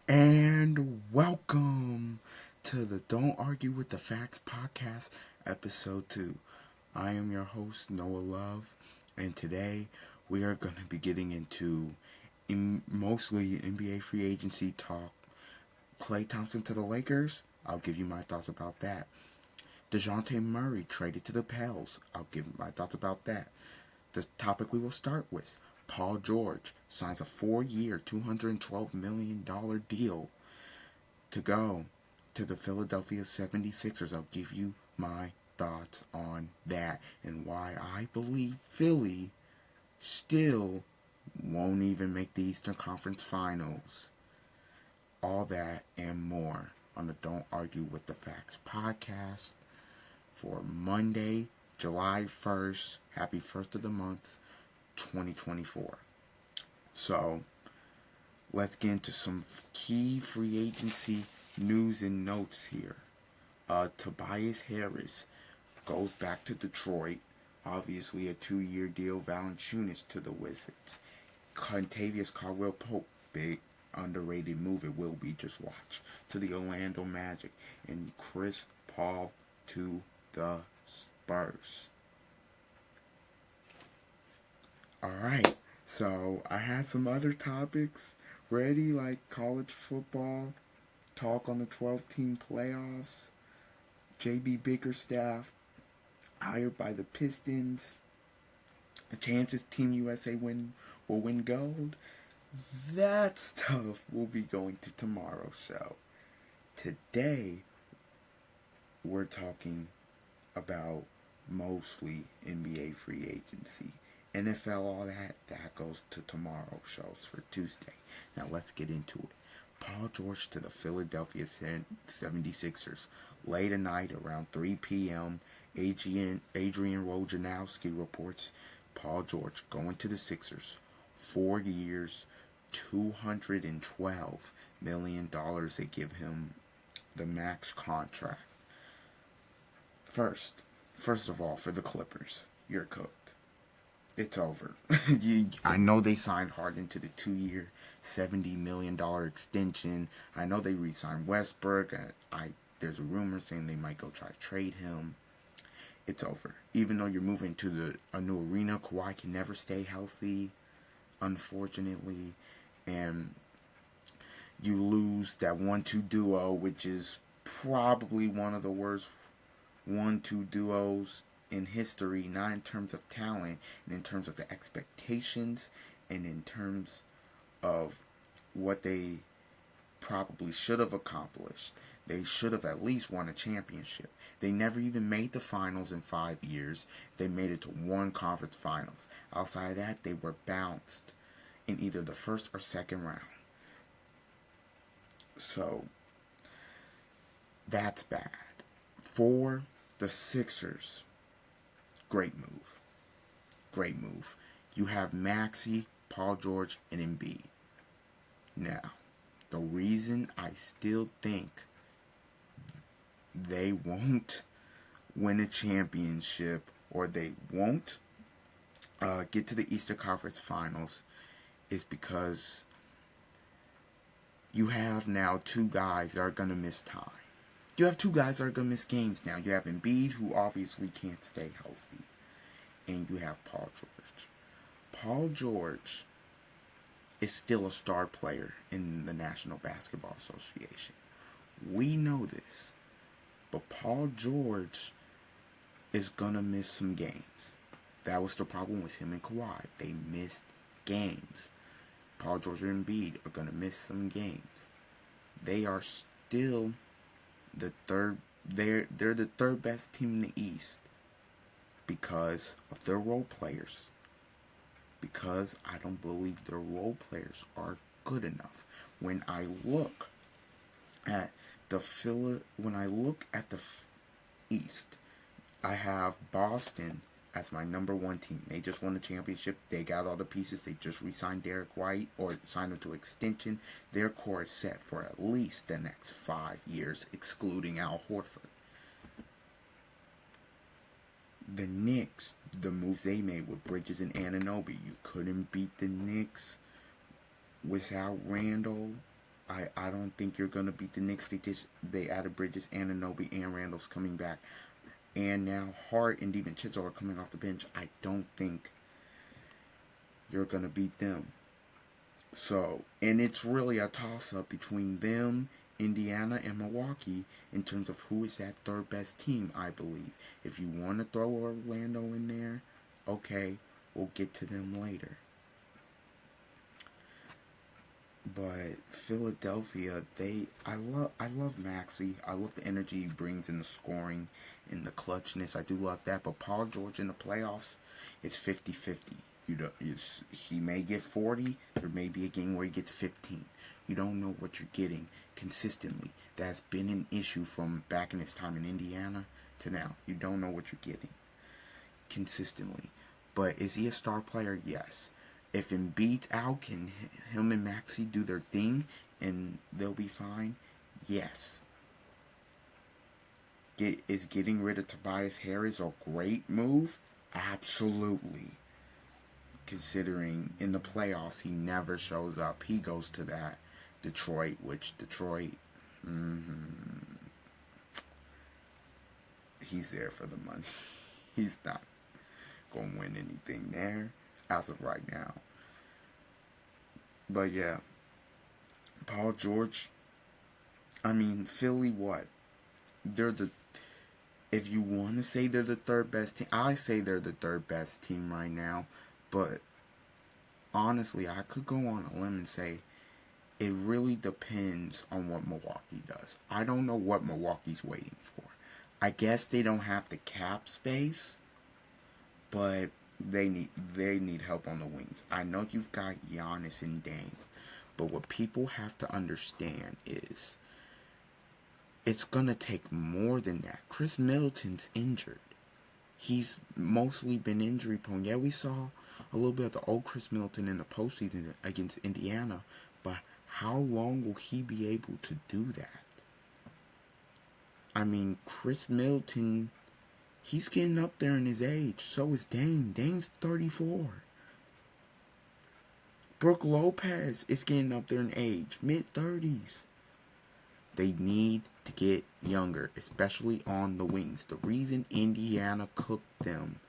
And welcome to the Don't Argue with the Facts podcast, episode 2. I am your host, Noah Love, and today we are going to be getting into mostly NBA free agency talk. Klay Thompson to the Lakers, I'll give you my thoughts about that. DeJounte Murray traded to the Pels, I'll give you my thoughts about that. The topic we will start with: Paul George signs a 4-year, $212 million deal to go to the Philadelphia 76ers. I'll give you my thoughts on that and why I believe Philly still won't even make the Eastern Conference Finals. All that and more on the Don't Argue with the Facts podcast for Monday, July 1st. Happy 1st of the month, 2024. So, let's get into some key free agency news and notes here. Tobias Harris goes back to Detroit. Obviously, a 2-year deal. Valanciunas to the Wizards. Contavious Caldwell-Pope, big underrated move. It will be. Just watch. To the Orlando Magic. And Chris Paul to the Spurs. Alright, so I had some other topics ready, like college football, talk on the 12-team playoffs, JB Bickerstaff hired by the Pistons, a chances Team USA will win gold. That stuff will be going to tomorrow's show. Today, we're talking about mostly NBA free agency. NFL, all that goes to tomorrow's shows for Tuesday. Now let's get into it. Paul George to the Philadelphia 76ers. Late at night, around 3 p.m., Adrian Wojnarowski reports Paul George going to the Sixers. 4 years, $212 million. They give him the max contract. First of all, for the Clippers, you're cooked. It's over. I know they signed Harden to the 2-year, $70 million extension. I know they re-signed Westbrook. There's a rumor saying they might go try to trade him. It's over. Even though you're moving to a new arena, Kawhi can never stay healthy, unfortunately. And you lose that 1-2 duo, which is probably one of the worst 1-2 duos in history, not in terms of talent, and in terms of the expectations, and in terms of what they probably should have accomplished. They should have at least won a championship. They never even made the finals in 5 years. They made it to one conference finals. Outside of that, they were bounced in either the first or second round. So, that's bad. For the Sixers, great move. Great move. You have Maxey, Paul George, and Embiid. Now, the reason I still think they won't win a championship or they won't get to the Eastern Conference Finals is because you have now 2 guys that are going to miss time. You have 2 guys that are going to miss games now. You have Embiid, who obviously can't stay healthy. And you have Paul George. Paul George is still a star player in the National Basketball Association. We know this. But Paul George is going to miss some games. That was the problem with him and Kawhi. They missed games. Paul George and Embiid are going to miss some games. They are still the third. They're the third best team in the East because of their role players. Because I don't believe their role players are good enough. When I look at the East, I have Boston as my number 1 team. They just won the championship. They got all the pieces. They just re-signed Derek White or signed him to extension. Their core is set for at least the next 5 years, excluding Al Horford. The Knicks, the moves they made with Bridges and Anunoby, you couldn't beat the Knicks without Randall I don't think you're gonna beat the Knicks. They added Bridges, Anunoby, and Randall's coming back, and now Hart and DiVincenzo are coming off the bench. I don't think you're gonna beat them. So, and it's really a toss up between them, Indiana, and Milwaukee in terms of who is that third best team, I believe. If you want to throw Orlando in there, okay, we'll get to them later. But Philadelphia, I love Maxey. I love the energy he brings in the scoring, in the clutchness. I do love that. But Paul George in the playoffs, it's 50-50. He may get 40. There may be a game where he gets 15. You don't know what you're getting consistently. That's been an issue from back in his time in Indiana to now. You don't know what you're getting consistently. But is he a star player? Yes. If Embiid's out, can him and Maxey do their thing and they'll be fine? Yes. Is getting rid of Tobias Harris a great move? Absolutely. Considering in the playoffs he never shows up. He goes to that Detroit, which Detroit, he's there for the money. He's not going to win anything there as of right now. But yeah, Paul George, I mean, Philly, what? They're the, if you want to say they're the third best team, I say they're the third best team right now. But honestly, I could go on a limb and say it really depends on what Milwaukee does. I don't know what Milwaukee's waiting for. I guess they don't have the cap space, but they need help on the wings. I know you've got Giannis and Dame, but what people have to understand is it's gonna take more than that. Chris Middleton's injured. He's mostly been injury prone. Yeah, we saw a little bit of the old Chris Middleton in the postseason against Indiana, but how long will he be able to do that? I mean, Chris Middleton, he's getting up there in his age. So is Dame. Dame's 34. Brook Lopez is getting up there in age. Mid-30s. They need to get younger, especially on the wings. The reason Indiana cooked them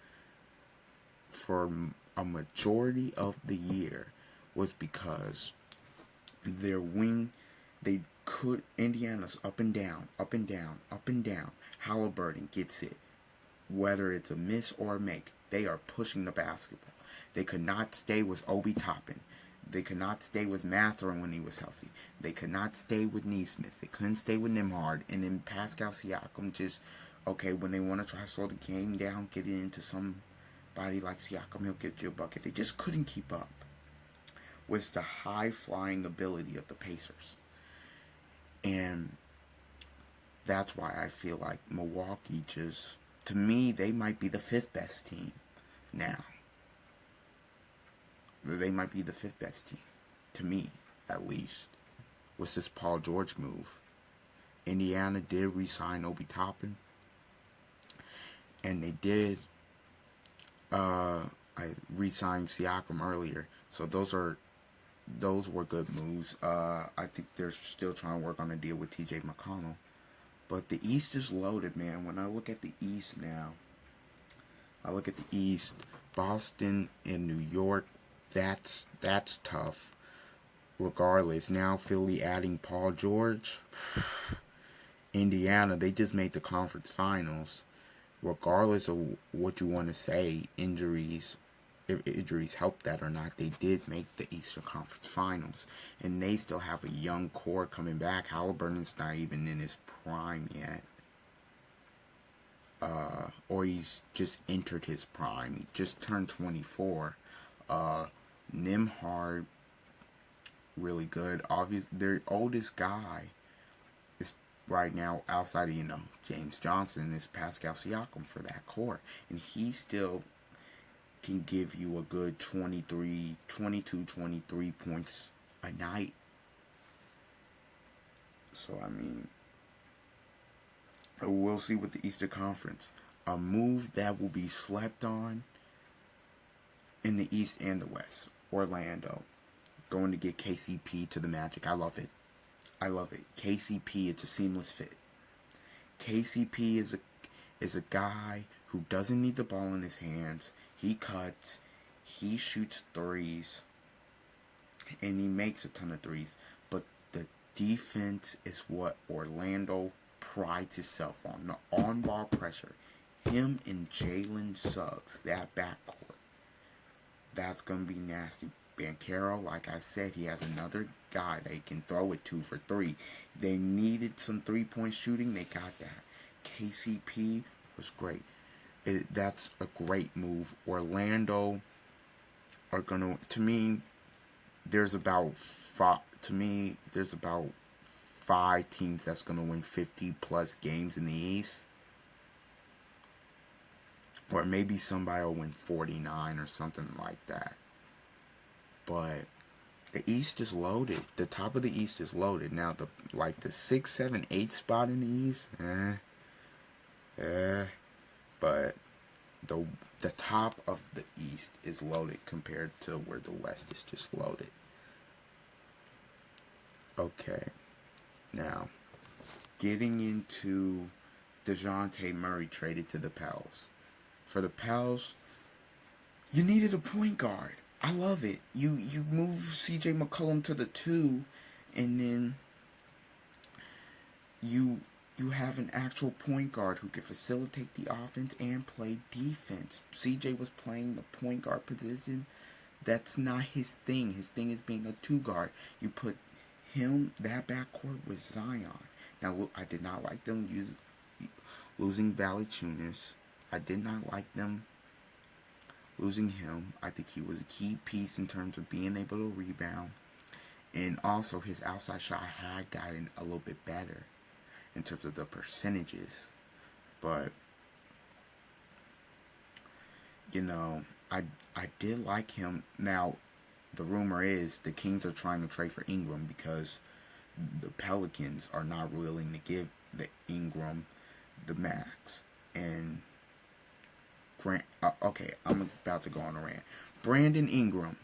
for a majority of the year was because their wing, Indiana's up and down, up and down, up and down. Halliburton gets it. Whether it's a miss or a make, they are pushing the basketball. They could not stay with Obi Toppin. They could not stay with Mathurin when he was healthy. They could not stay with Nesmith. They couldn't stay with Nembhard. And then Pascal Siakam just, okay, when they want to try to slow the game down, get it into somebody like Siakam, he'll get you a bucket. They just couldn't keep up with the high-flying ability of the Pacers. And that's why I feel like Milwaukee just, to me, they might be the fifth best team now. They might be the fifth best team, to me, at least, with this Paul George move. Indiana did re-sign Obi Toppin, and they did re-sign Siakam earlier. So those were good moves. I think they're still trying to work on a deal with T.J. McConnell. But the East is loaded, man. When I look at the East now, Boston and New York, that's tough. Regardless, now Philly adding Paul George. Indiana, they just made the conference finals. Regardless of what you want to say, injuries, if injuries help that or not, they did make the Eastern Conference Finals. And they still have a young core coming back. Halliburton's not even in his prime yet. Or he's just entered his prime. He just turned 24. Nembhard, really good. Obviously, their oldest guy is right now outside of, James Johnson, is Pascal Siakam for that core. And he still can give you a good 22, 23 points a night. So, I mean, we'll see with the Eastern Conference. A move that will be slept on in the East and the West. Orlando going to get KCP to the Magic. I love it. I love it. KCP, it's a seamless fit. KCP is a guy who doesn't need the ball in his hands. He cuts, he shoots threes, and he makes a ton of threes. But the defense is what Orlando prides itself on. The on-ball pressure. Him and Jalen Suggs, that backcourt, that's going to be nasty. Banchero, like I said, he has another guy that he can throw it to for three. They needed some three-point shooting. They got that. KCP was great. That's a great move. Orlando are going to me, there's about five teams that's going to win 50 plus games in the East. Or maybe somebody will win 49 or something like that. But the East is loaded. The top of the East is loaded. Now the 6, 7, 8 spot in the East, but the top of the East is loaded compared to where the West is just loaded. Okay. Now, getting into DeJounte Murray traded to the Pels. For the Pels, you needed a point guard. I love it. You move CJ McCollum to the 2, and then you have an actual point guard who can facilitate the offense and play defense. CJ was playing the point guard position. That's not his thing. His thing is being a 2 guard. You put him, that backcourt, with Zion. Now, I did not like them losing Valanciunas. I did not like them losing him. I think he was a key piece in terms of being able to rebound. And also, his outside shot had gotten a little bit better in terms of the percentages. But, I did like him. Now, the rumor is the Kings are trying to trade for Ingram because the Pelicans are not willing to give the Ingram the max. And okay, I'm about to go on a rant. Brandon Ingram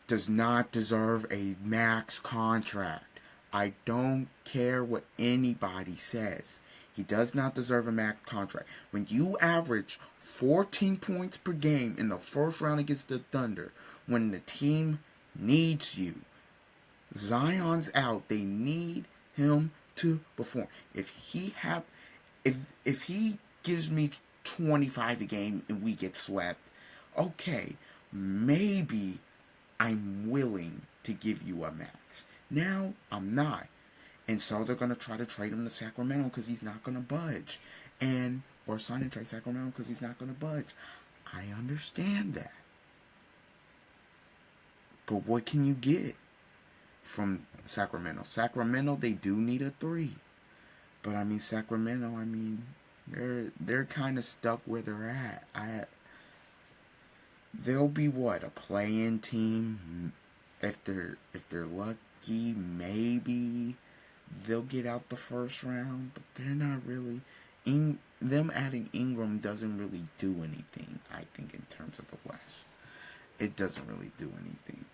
does not deserve a max contract. I don't care what anybody says. He does not deserve a max contract. When you average 14 points per game in the first round against the Thunder, when the team needs you, Zion's out. They need him to perform. If he gives me 25 a game and we get swept, okay, maybe I'm willing to give you a max. Now, I'm not. And so they're going to try to trade him to Sacramento because he's not going to budge. Or sign and trade Sacramento because he's not going to budge. I understand that. But what can you get from Sacramento? Sacramento, they do need a 3. But, Sacramento, they're kind of stuck where they're at. They'll be what, a play-in team? If they're lucky, maybe they'll get out the first round, but they're not really. Them adding Ingram doesn't really do anything, I think, in terms of the West. It doesn't really do anything.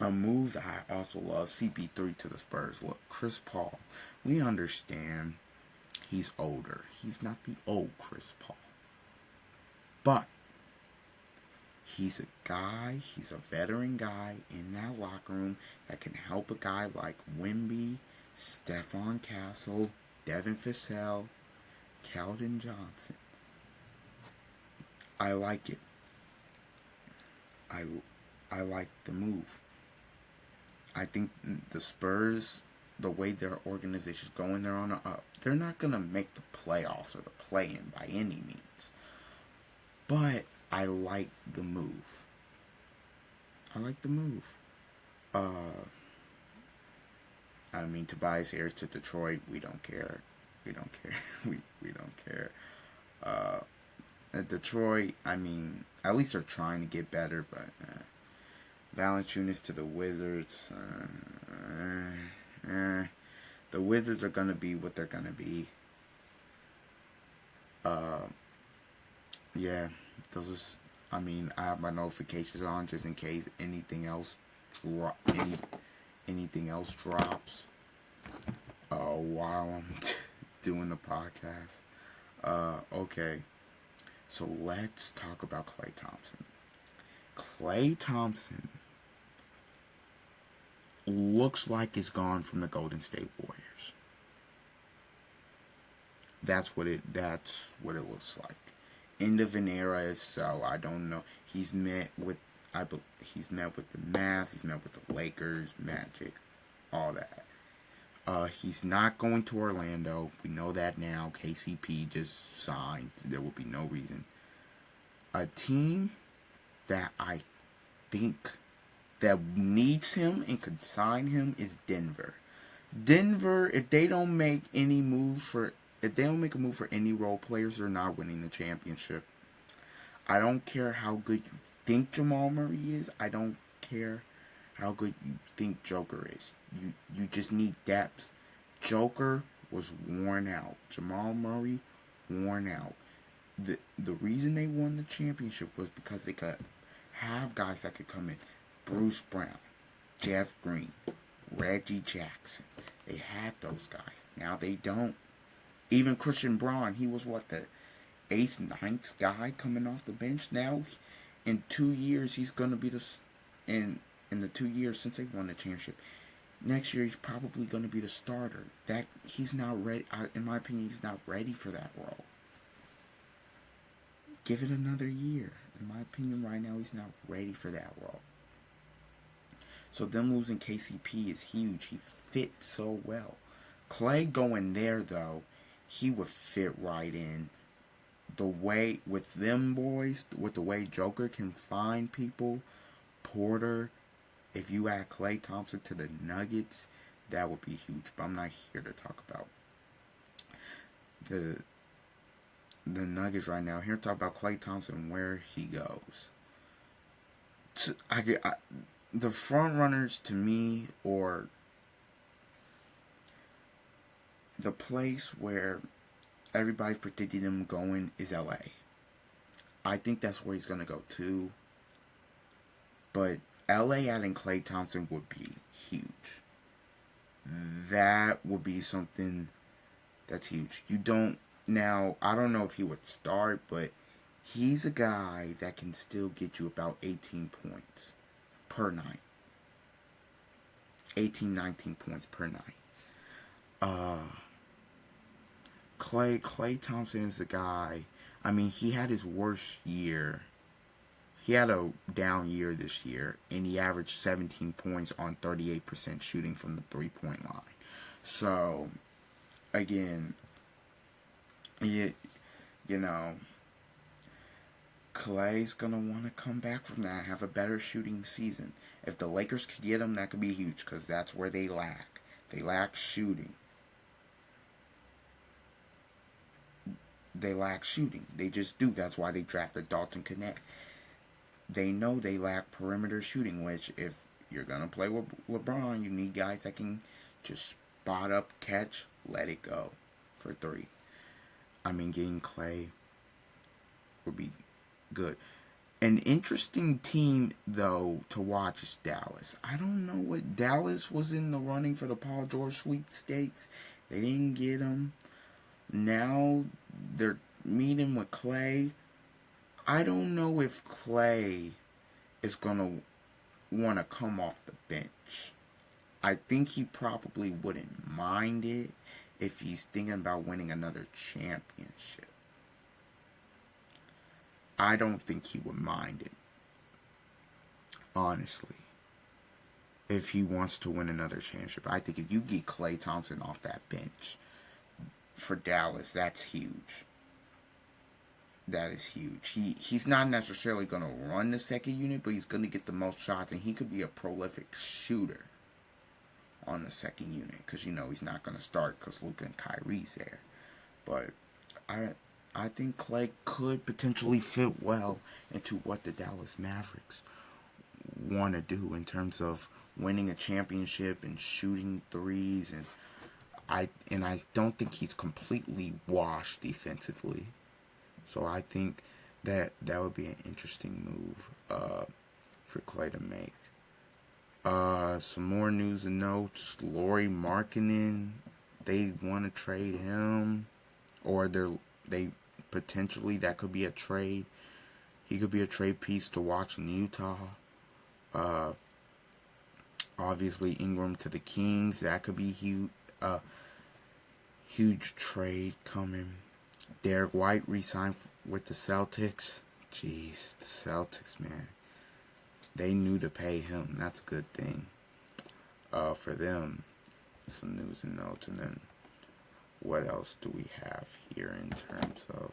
A move that I also love, CP3 to the Spurs. Look, Chris Paul, we understand he's older. He's not the old Chris Paul. But he's a veteran guy in that locker room that can help a guy like Wemby, Stephon Castle, Devin Vassell, Keldon Johnson. I like it. I like the move. I think the Spurs, the way their organization's going, they're on a up. They're not going to make the playoffs or the play-in by any means. But I like the move. Tobias Harris to Detroit, we don't care. We don't care. At Detroit, at least they're trying to get better, but Valanciunas to the Wizards, the Wizards are going to be what they're going to be. Yeah, I have my notifications on just in case anything else, anything else drops while I'm doing the podcast. Okay, so let's talk about Klay Thompson. Klay Thompson looks like it's gone from the Golden State Warriors. That's what it looks like. End of an era, if so. I don't know. He's met with the Mavs. He's met with the Lakers, Magic, all that. He's not going to Orlando. We know that now. KCP just signed. There will be no reason. A team that I think that needs him and could sign him is Denver. Denver, if they don't make a move for any role players, they're not winning the championship. I don't care how good you think Jamal Murray is. I don't care how good you think Joker is. You just need depth. Joker was worn out. Jamal Murray, worn out. The reason they won the championship was because they could have guys that could come in. Bruce Brown, Jeff Green, Reggie Jackson. They had those guys. Now they don't. Even Christian Braun, he was the eighth, ninth guy coming off the bench. Now, in 2 years, he's gonna be in the 2 years since they won the championship. Next year, he's probably gonna be the starter. That he's not ready. In my opinion, he's not ready for that role. Give it another year. In my opinion, right now, he's not ready for that role. So them losing KCP is huge. He fit so well. Klay going there though, he would fit right in. The way with them boys, with the way Joker can find people, Porter. If you add Klay Thompson to the Nuggets, that would be huge. But I'm not here to talk about the Nuggets right now. I'm here to talk about Klay Thompson, where he goes. The front runners to me, or the place where everybody's predicting him going, is LA. I think that's where he's going to go too. But LA adding Klay Thompson would be huge. That would be something that's huge. I don't know if he would start, but he's a guy that can still get you about 18 points per night. 18, 19 points per night. Klay Thompson is a guy. I mean, he had his worst year. He had a down year this year, and he averaged 17 points on 38% shooting from the 3-point line. So, again, Klay's going to want to come back from that, have a better shooting season. If the Lakers could get him, that could be huge, because that's where they lack. They lack shooting. They just do. That's why they drafted Dalton Knecht. They know they lack perimeter shooting, which if you're going to play with LeBron, you need guys that can just spot up, catch, let it go for three. I mean, getting Klay would be good. An interesting team, though, to watch is Dallas. I don't know what Dallas was in the running for the Paul George sweepstakes. They didn't get him. Now they're meeting with Klay. I don't know if Klay is going to want to come off the bench. I think he probably wouldn't mind it if he's thinking about winning another championship. I don't think he would mind it, honestly, if he wants to win another championship. I think if you get Klay Thompson off that bench for Dallas, that's huge. That is huge. He's not necessarily going to run the second unit, but he's going to get the most shots, and he could be a prolific shooter on the second unit, because he's not going to start because Luka and Kyrie's there. But I think Klay could potentially fit well into what the Dallas Mavericks want to do in terms of winning a championship and shooting threes, and I don't think he's completely washed defensively. So I think that would be an interesting move for Klay to make. Some more news and notes. Lauri Markkanen, they want to trade him, or they potentially that could be a trade. He could be a trade piece to watch in Utah. Uh, Obviously Ingram to the Kings, that could be huge. Huge trade coming. Derek White re-signed with the Celtics. Jeez, the Celtics, man. They knew to pay him. That's a good thing. For them, some news and notes, and then what else do we have here in terms of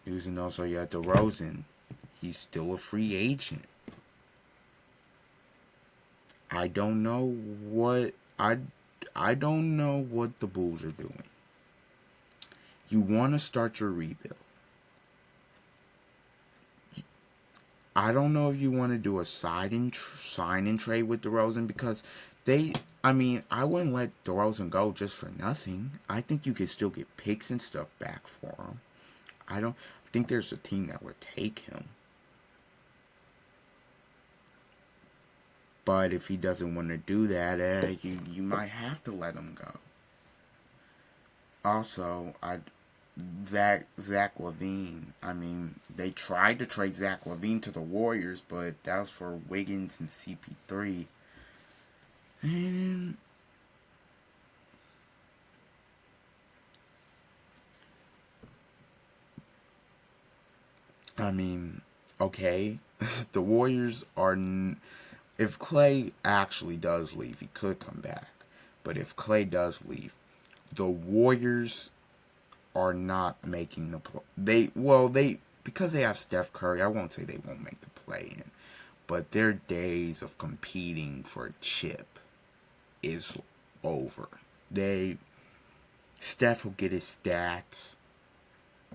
news and notes? So you have DeRozan. He's still a free agent. I don't know what I don't know what the Bulls are doing. You want to start your rebuild. I don't know if you want to do a sign and trade with DeRozan, because I wouldn't let DeRozan go just for nothing. I think you could still get picks and stuff back for him. I don't think there's a team that would take him. But if he doesn't want to do that, you might have to let him go. Also, Zach LaVine. I mean, they tried to trade Zach LaVine to the Warriors, but that was for Wiggins and CP3. And I mean, okay, the Warriors are. If Clay actually does leave, he could come back. But if Clay does leave, the Warriors are not making the play. They because they have Steph Curry. I won't say they won't make the play in, but their days of competing for a chip is over. Steph will get his stats.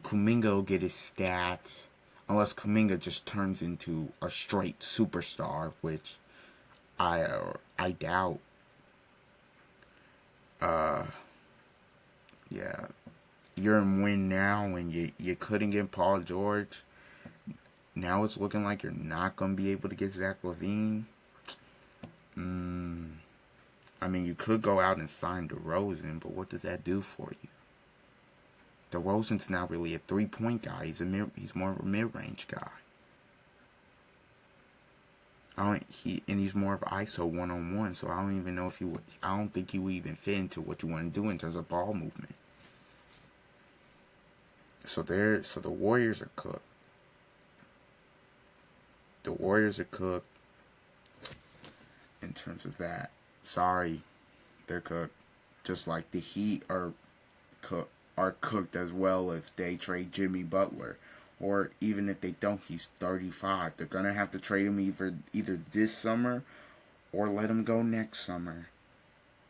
Kuminga will get his stats, unless Kuminga just turns into a straight superstar, which I doubt. Yeah, you're in win now, and you couldn't get Paul George. Now it's looking like you're not gonna be able to get Zach LaVine. I mean, you could go out and sign DeRozan, but what does that do for you? DeRozan's not really a 3-point guy. He's more of a mid-range guy. He's more of ISO 1-on-1, so I don't even know if he would. I don't think he would even fit into what you want to do in terms of ball movement. So the Warriors are cooked. The Warriors are cooked in terms of that. Sorry, they're cooked. Just like the Heat are cooked as well if they trade Jimmy Butler. Or even if they don't, he's 35. They're going to have to trade him either this summer or let him go next summer.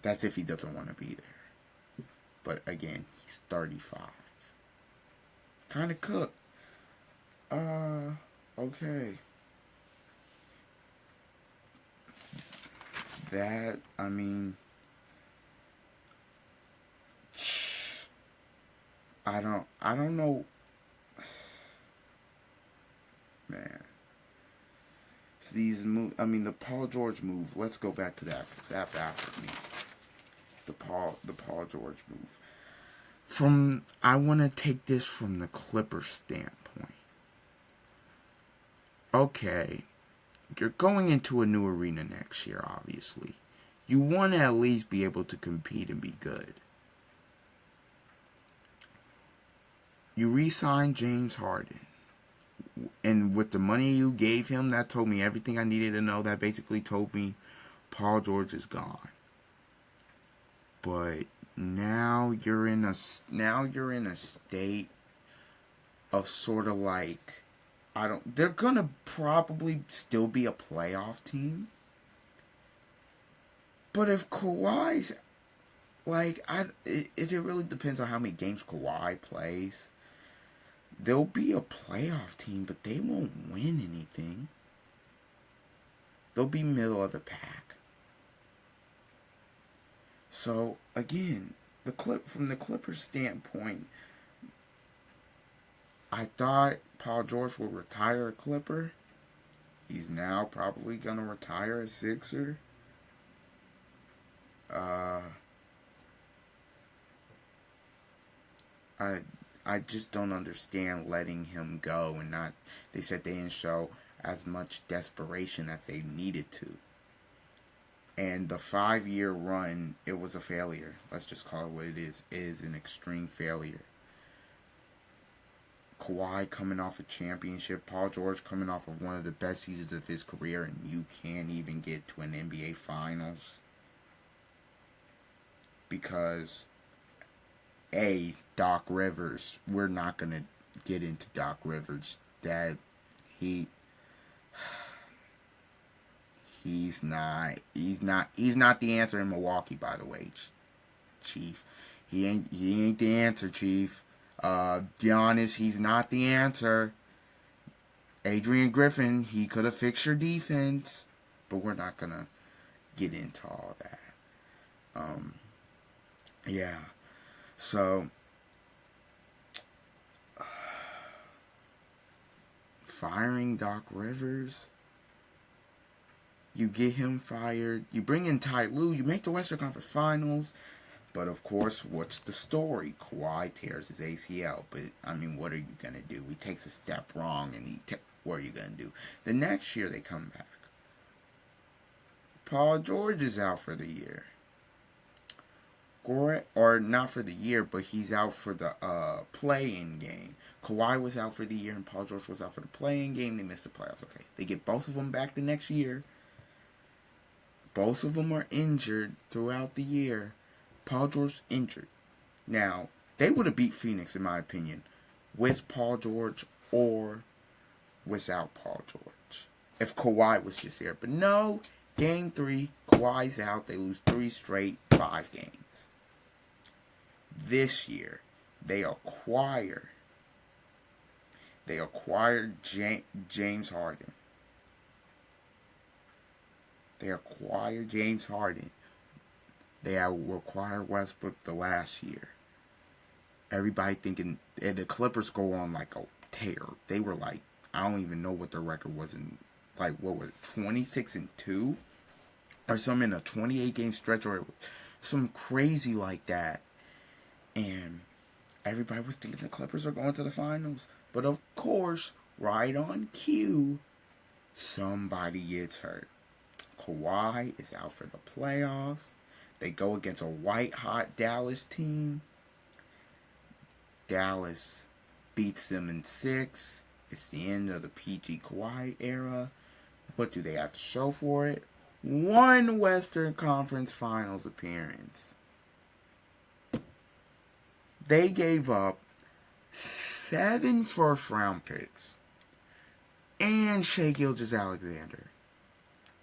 That's if he doesn't want to be there. But again, he's 35. Kind of cooked. Okay. That, I mean, I don't know. Man. The Paul George move. Let's go back to that. Zap after me. The Paul George move. I want to take this from the Clippers standpoint. Okay, you're going into a new arena next year, obviously. You want to at least be able to compete and be good. You re-signed James Harden. And with the money you gave him, that told me everything I needed to know. That basically told me Paul George is gone. But now you're in a state of sort of like, they're gonna probably still be a playoff team. But if Kawhi's it really depends on how many games Kawhi plays. They'll be a playoff team, but they won't win anything. They'll be middle of the pack. So again, from the Clippers standpoint, I thought Paul George would retire a Clipper. He's now probably going to retire a Sixer. Uh, I I just don't understand letting him go and not. They said they didn't show as much desperation as they needed to. And the 5 year run, it was a failure. Let's just call it what it is. It is an extreme failure. Kawhi coming off a championship, Paul George coming off of one of the best seasons of his career, and you can't even get to an NBA Finals because Doc Rivers. We're not gonna get into Doc Rivers. That he he's not the answer in Milwaukee, by the way, Chief. He ain't the answer, Chief. Giannis, he's not the answer. Adrian Griffin, he could have fixed your defense, but we're not gonna get into all that. Yeah. So firing Doc Rivers, you get him fired, you bring in Ty Lue, you make the Western Conference Finals, but of course, what's the story? Kawhi tears his ACL, but I mean, what are you gonna do? He takes a step wrong, and what are you gonna do? The next year they come back. Paul George is out for the year. Or not for the year, but he's out for the play-in game. Kawhi was out for the year, and Paul George was out for the play-in game. They missed the playoffs. Okay, they get both of them back the next year. Both of them are injured throughout the year. Paul George injured. Now, they would have beat Phoenix, in my opinion, with Paul George or without Paul George, if Kawhi was just there. But no, Game 3, Kawhi's out. They lose 3 straight, 5 games. This year, they acquired James Harden. They acquired James Harden. They acquired Westbrook the last year. Everybody thinking, and the Clippers go on like a tear. They were like, I don't even know what their record was in, like, what was it, 26-2? Or something in a 28 game stretch, or some crazy like that. And everybody was thinking the Clippers are going to the finals. But of course, right on cue, somebody gets hurt. Kawhi is out for the playoffs. They go against a white-hot Dallas team. Dallas beats them in 6. It's the end of the PG Kawhi era. What do they have to show for it? 1 Western Conference Finals appearance. They gave up 7 first-round picks and Shai Gilgeous-Alexander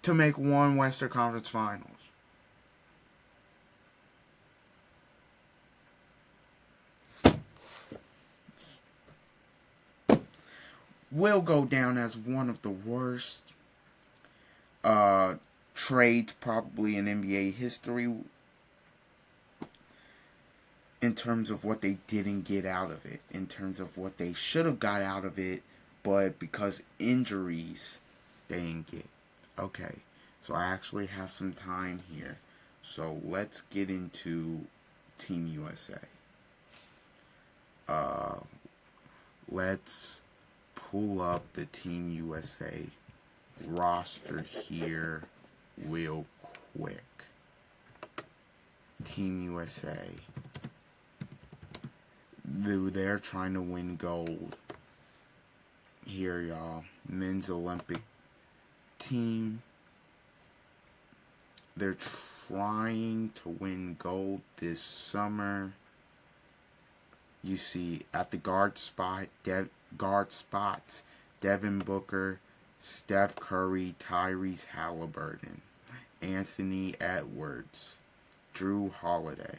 to make 1 Western Conference Finals. Will go down as one of the worst trades probably in NBA history in terms of what they didn't get out of it, in terms of what they should have got out of it, but because injuries, they didn't get. Okay, so I actually have some time here. So let's get into Team USA. Let's pull up the Team USA roster here real quick. Team USA. They're trying to win gold. Here, y'all. Men's Olympic team. They're trying to win gold this summer. You see at the guard spots, Devin Booker, Steph Curry, Tyrese Halliburton, Anthony Edwards, Drew Holiday.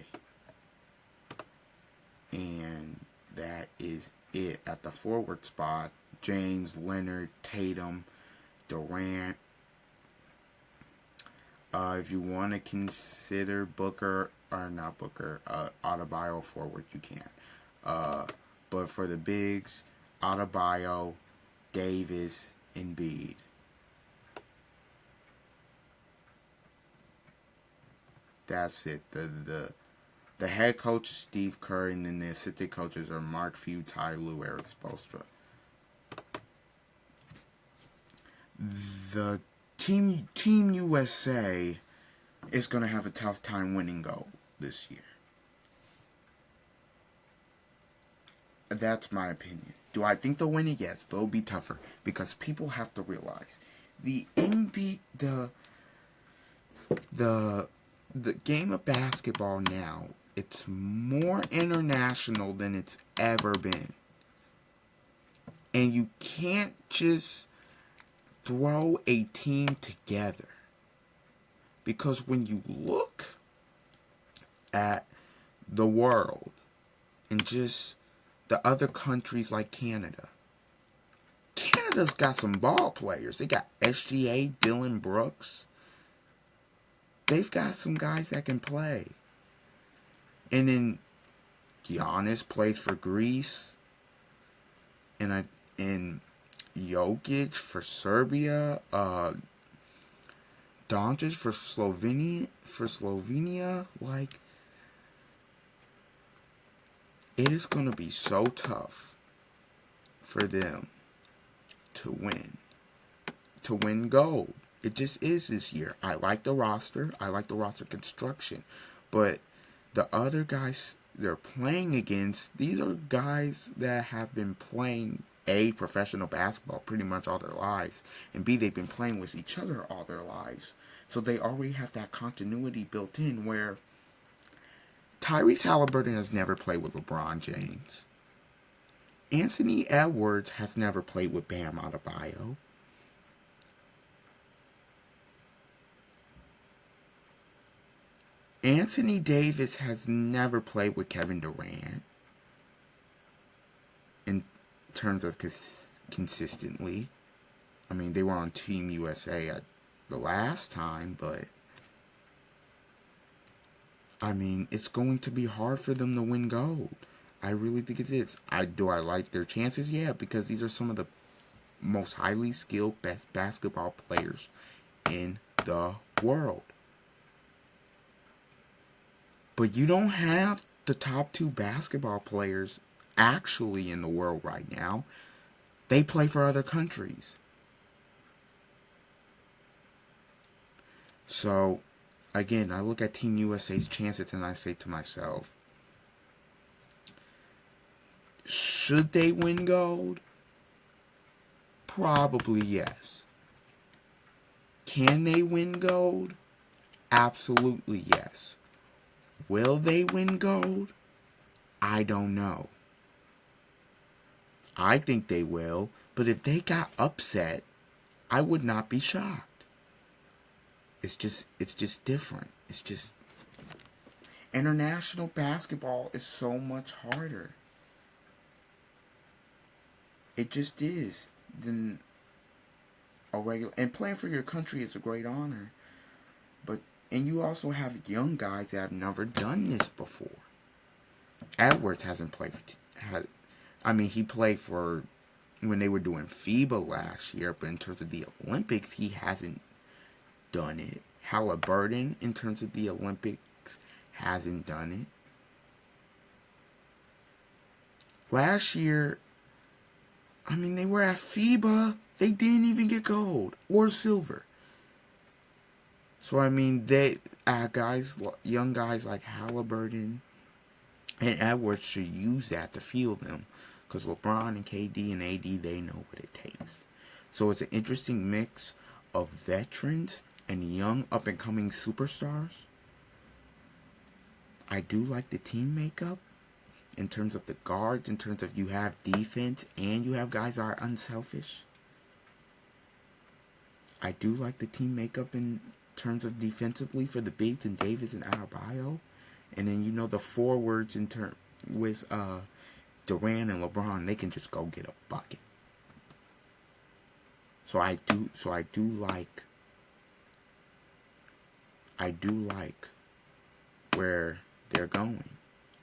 And that is it. At the forward spot, James, Leonard, Tatum, Durant. If you want to consider Booker, or not Booker, Adebayo forward, you can. But for the bigs, Adebayo, Davis, Embiid. That's it. The head coach is Steve Kerr, and then the assistant coaches are Mark Few, Ty Lue, Eric Spoelstra. The Team USA is going to have a tough time winning gold this year. That's my opinion. Do I think they'll win it? Yes, but it'll be tougher because people have to realize the the game of basketball now, it's more international than it's ever been. And you can't just throw a team together. Because when you look at the world and just the other countries like Canada's got some ball players. They got SGA, Dylan Brooks. They've got some guys that can play. And then Giannis plays for Greece. And Jokic for Serbia. Doncic for Slovenia. Like, it is going to be so tough for them to win gold. It just is this year. I like the roster. I like the roster construction. But the other guys they're playing against, these are guys that have been playing A, professional basketball pretty much all their lives, and B, they've been playing with each other all their lives. So they already have that continuity built in where Tyrese Halliburton has never played with LeBron James. Anthony Edwards has never played with Bam Adebayo. Anthony Davis has never played with Kevin Durant in terms of consistently. I mean, they were on Team USA at the last time, but I mean, it's going to be hard for them to win gold. I really think it is. Do I like their chances? Yeah, because these are some of the most highly skilled best basketball players in the world. But you don't have the top two basketball players actually in the world right now. They play for other countries. So, again, I look at Team USA's chances and I say to myself, should they win gold? Probably yes. Can they win gold? Absolutely yes. Will they win gold? I don't know. I think they will, but if they got upset, I would not be shocked. It's just different. It's just international basketball is so much harder. It just is than a regular. And playing for your country is a great honor. And you also have young guys that have never done this before. Edwards hasn't played he played for when they were doing FIBA last year, but in terms of the Olympics, he hasn't done it. Halliburton, in terms of the Olympics, hasn't done it. Last year, they were at FIBA. They didn't even get gold or silver. So, they young guys like Halliburton and Edwards should use that to fuel them. Because LeBron and KD and AD, they know what it takes. So, it's an interesting mix of veterans and young up-and-coming superstars. I do like the team makeup in terms of the guards, in terms of you have defense and you have guys that are unselfish. I do like the team makeup in terms of defensively for the bigs and Davis and Adebayo. And then, the forwards with Durant and LeBron, they can just go get a bucket. So I do like where they're going.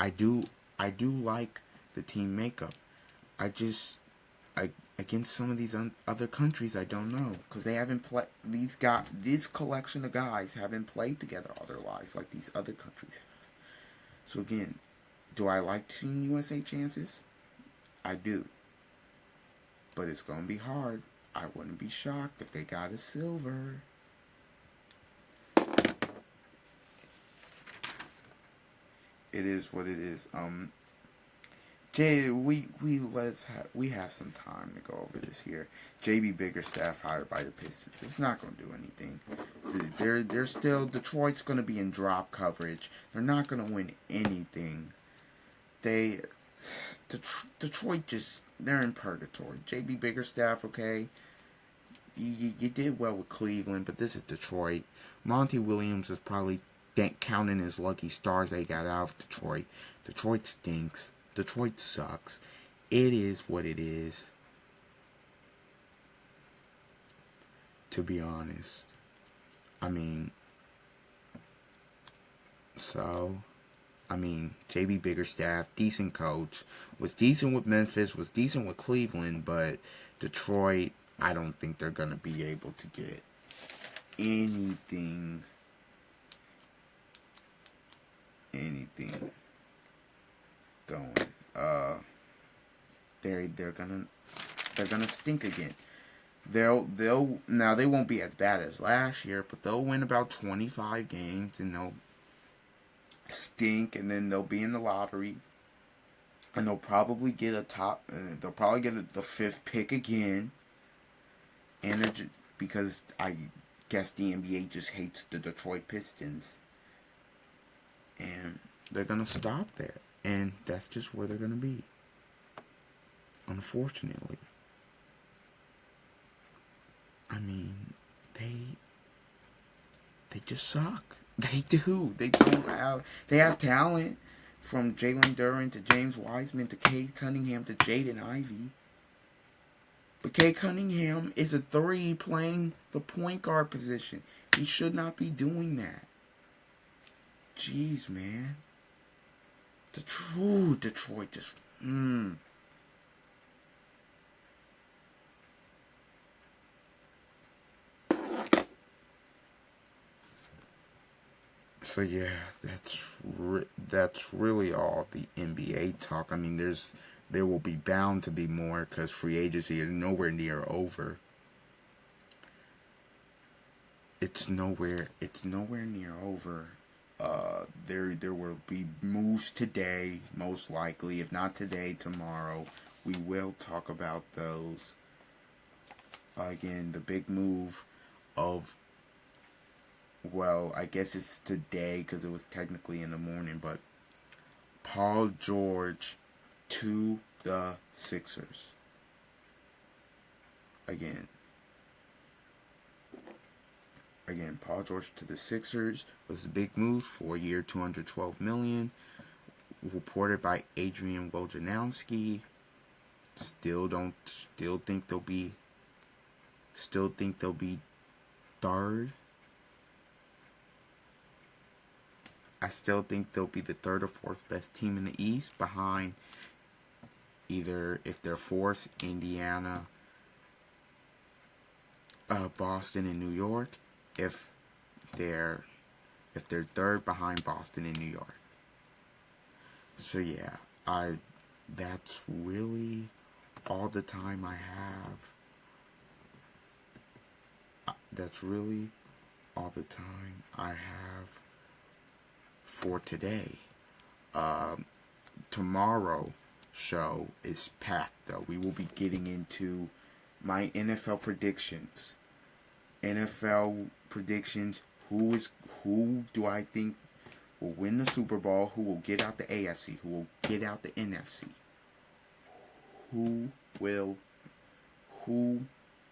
I do like the team makeup. against some of these other countries, I don't know, because they haven't played. This collection of guys haven't played together all their lives like these other countries have. So again, do I like Team USA chances? I do, but it's gonna be hard. I wouldn't be shocked if they got a silver. It is what it is. Jay, we have some time to go over this here. JB Biggerstaff hired by the Pistons. It's not going to do anything. They're still Detroit's going to be in drop coverage. They're not going to win anything. Detroit they're in purgatory. JB Biggerstaff, okay, you did well with Cleveland, but this is Detroit. Monty Williams is probably counting his lucky stars they got out of Detroit. Detroit stinks. Detroit sucks. It is what it is. To be honest. I mean, JB Biggerstaff, decent coach. Was decent with Memphis, was decent with Cleveland, but Detroit, I don't think they're going to be able to get anything going. They're gonna stink again. They'll now they won't be as bad as last year, but they'll win about 25 games and they'll stink, and then they'll be in the lottery, and they'll probably get the fifth pick again, and because I guess the NBA just hates the Detroit Pistons, and they're gonna stop there, and that's just where they're gonna be. Unfortunately, I mean, they just suck. They do. They have talent, from Jalen Duren to James Wiseman to Cade Cunningham to Jaden Ivey. But Cade Cunningham is a 3 playing the point guard position. He should not be doing that. Jeez, man. Detroit just... So yeah, that's really all the NBA talk. I mean, there will be bound to be more because free agency is nowhere near over. It's nowhere near over. There will be moves today, most likely. If not today, tomorrow. We will talk about those. Again, the big move of, well, I guess it's today because it was technically in the morning, but Paul George to the Sixers. Again, Paul George to the Sixers was a big move. 4-year, $212 million. Reported by Adrian Wojnarowski. Still think they'll be third. I still think they'll be the third or fourth best team in the East, behind either, if they're fourth, Indiana, Boston, and New York. If they're third, behind Boston and New York. So yeah, that's really all the time I have. That's really all the time I have for today. Tomorrow show is packed though. We will be getting into my NFL predictions. Who do I think will win the Super Bowl? Who will get out the AFC? Who will get out the NFC? Who will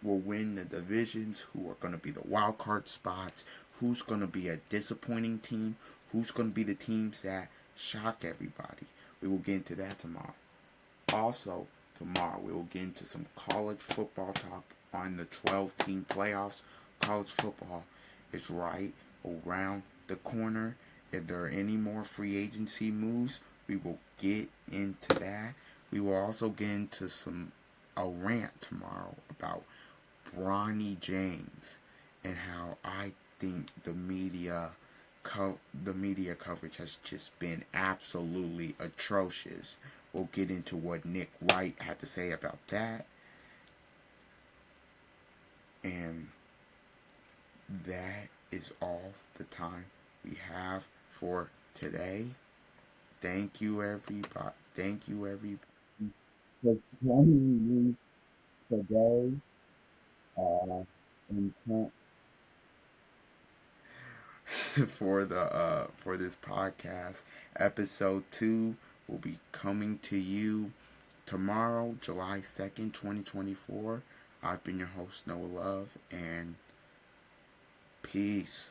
win the divisions? Who are going to be the wild card spots? Who's going to be a disappointing team? Who's going to be the teams that shock everybody? We will get into that tomorrow. Also, tomorrow we will get into some college football talk on the 12-team playoffs. College football is right around the corner. If there are any more free agency moves, we will get into that. We will also get into some a rant tomorrow about Bronny James and how I think the media coverage has just been absolutely atrocious. We'll get into what Nick Wright had to say about that, and that is all the time we have for today. Thank you, everybody. Thank you, everybody, for joining me today. In for this podcast, episode 2 will be coming to you tomorrow, July 2nd, 2024. I've been your host, Noah Love, and peace.